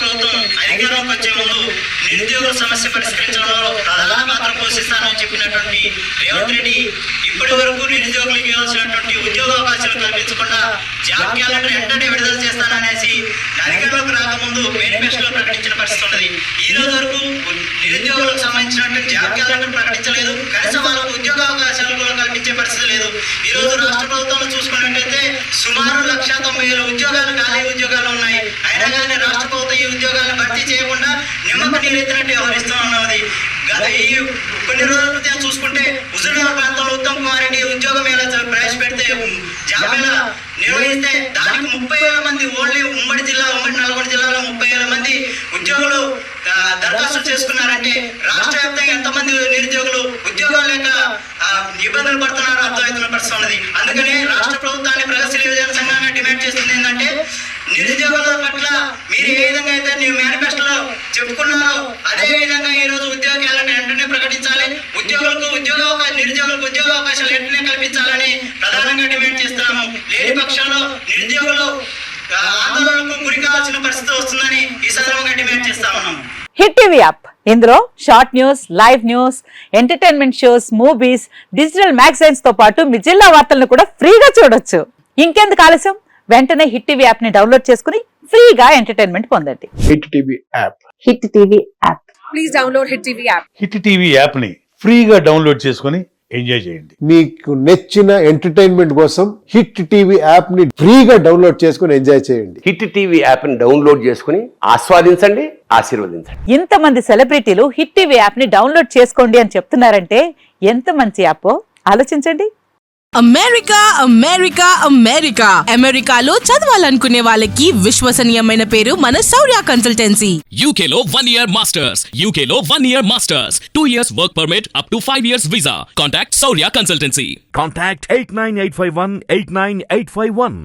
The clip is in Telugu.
ప్రభుత్వం అధికారంలోకి వచ్చే ముందు నిరుద్యోగుల సమస్య పరిష్కరించడంలో ప్రధాన పాత్ర పోషిస్తానని చెప్పినటువంటి రేవంత్ రెడ్డి ఇప్పటి వరకు నిరుద్యోగులకు ఇవ్వాల్సినటువంటి ఉద్యోగ అవకాశాలు కల్పించకుండా జాబ్ క్యాలెండర్ వెంటనే విడుదల చేస్తాననేసి అధికారంలోకి రాకముందు మేనిఫెస్టోలో ప్రకటించిన పరిస్థితి ఉన్నది. ఈ రోజు వరకు నిరుద్యోగులకు సంబంధించినటువంటి జాబ్ క్యాలెండర్ ప్రకటించలేదు. కనీసం వాళ్ళకు ఉద్యోగ అవకాశాలు కూడా కల్పించే పరిస్థితి లేదు. ఈ రోజు రాష్ట్ర ప్రభుత్వంలో చూసుకున్నట్టయితే సుమారు 1,90,000 ఉద్యోగాలు ఖాళీ ఉద్యోగాలు ఉన్నాయి. అయినా కానీ రాష్ట్ర ప్రభుత్వం ఈ ఉద్యోగాలను భర్తీ చేయకుండా నిమ్మక నీరెత్తినట్టు వ్యవహరిస్తూ ఉన్నది. గత ఈ కొన్ని రోజుల క్రితం చూసుకుంటే హుజూర్నగర్ ప్రాంతంలో ఉత్తమ్ కుమార్ రెడ్డి ఉద్యోగ మేళా ప్రవేశపెడితే జాబ్ మేళా నిర్వహిస్తే దానికి 30,000 మంది ఓన్లీ ఉమ్మడి నల్గొండ జిల్లాలో 30,000 మంది ఉద్యోగులు దరఖాస్తులు చేసుకున్నారంటే రాష్ట్ర వ్యాప్తంగా ఎంతమంది నిరుద్యోగులు ఉద్యోగాలు లేక ఇబ్బందులు పడుతున్నారో అర్థమవుతున్న పరిస్థితి ఉన్నది. అందుకని రాష్ట్ర ప్రభుత్వాన్ని ప్రగతిశీల యువజన సంఘంగా డిమాండ్ చేస్తుంది ఏంటంటే నిరుద్యోగుల పట్ల మీరు ఏ విధంగా అయితే ನೀವು మేనిఫెస్టోలో చెప్పుకున్నారో అదే విధంగా ఈ రోజు ఉద్యోగ క్యాలెండర్ వెంటనే ప్రకటించాలి. నిరుద్యోగులకు ఉద్యోగ అవకాశాలు వెంటనే కల్పించాలని ప్రధానంగా డిమాండ్ చేస్తున్నాము. లేని పక్షంలో నిరుద్యోగులు ఆందోళనకు గురి కావాల్సిన పరిస్థితి వస్తుందని ఈ సందర్భంగా డిమాండ్ చేస్తా ఉన్నాము. హిట్ టీవీ యాప్ ఇందులో short news, live news, entertainment shows, movies, digital magazines తో పాటు మీ జిల్లా వార్తలను కూడా ఫ్రీగా చూడొచ్చు. ఇంకెందుకు ఆలస్యం, వెంటనే హిట్ టీవీ యాప్ ని డౌన్లోడ్ చేసుకుని ఫ్రీగా ఎంటర్టైన్మెంట్ పొందండి. Hit TV app. Hit TV app. Please download hit TV app. Hit TV app ని ఫ్రీగా డౌన్లోడ్ చేసుకుని ఎంజాయ్ చేయండి. మీకు నచ్చిన ఎంటర్టైన్మెంట్ కోసం హిట్ టీవీ యాప్ ని ఫ్రీగా డౌన్లోడ్ చేసుకుని ఎంజాయ్ చేయండి. హిట్ టీవీ యాప్ ని డౌన్లోడ్ చేసుకుని ఆస్వాదించండి, ఆశీర్వదించండి. ఇంతమంది సెలబ్రిటీలు హిట్ టీవీ యాప్ ని డౌన్లోడ్ చేసుకోండి అని చెప్తున్నారంటే ఎంత మంచి యాప్ ఆలోచించండి. అమెరికా అమెరికా అమెరికా అమెరికాలో చదవాలనుకునే వాళ్ళకి విశ్వసనీయమైన పేరు మన శౌర్య కన్సల్టెన్సీ. UK లో 1 year masters, UK లో 1 year masters, 2 years work permit up to 5 years visa. Contact Saurya Consultancy. Contact 89851 89851.